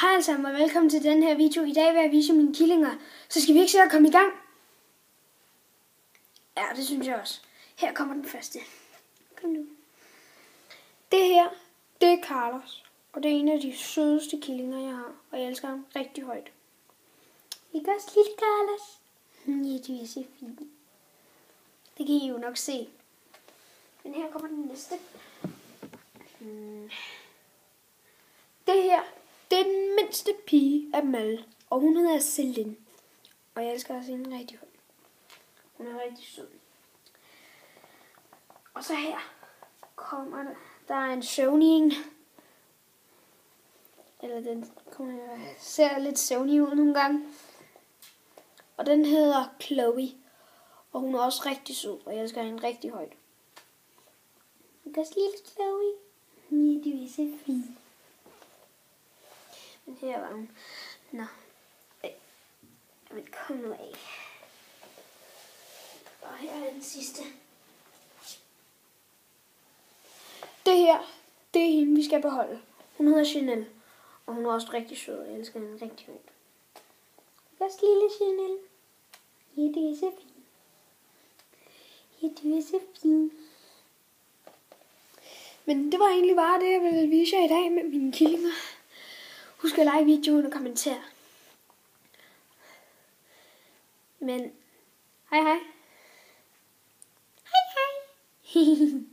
Hej alle sammen og velkommen til den her video. I dag vil jeg vise mine killinger. Så skal vi ikke se at komme i gang? Ja, det synes jeg også. Her kommer den første. Kom nu. Det her, det er Carlos. Og det er en af de sødeste killinger, jeg har. Og jeg elsker ham rigtig højt. Ikke også, lille Carlos? Ja, du er så fin. Det kan I jo nok se. Men her kommer den næste. Det her, det er den mindste pige af dem alle. Og hun hedder Celine. Og jeg elsker også hende rigtig højt. Hun er rigtig sød. Og så her kommer der er en søvnig en. Eller den ser lidt søvnig ud nogle gange. Og den hedder Chloe. Og hun er også rigtig sød. Og jeg elsker hende rigtig højt. Ikke også lille Chloe? Ja, du er så fin. Men her var hun. Nå. Men kom nu af. Og her er den sidste. Det her, det er hende, vi skal beholde. Hun hedder Chanel. Og hun er også rigtig sød, og jeg elsker hende rigtig højt. Ikke også lille Chanel? Ja, du er så fin. Ja, du er så fin. Men det var egentlig bare det, jeg ville vise jer i dag med mine killinger. Husk at like videoen og kommentere. Men hej hej. Hej hej.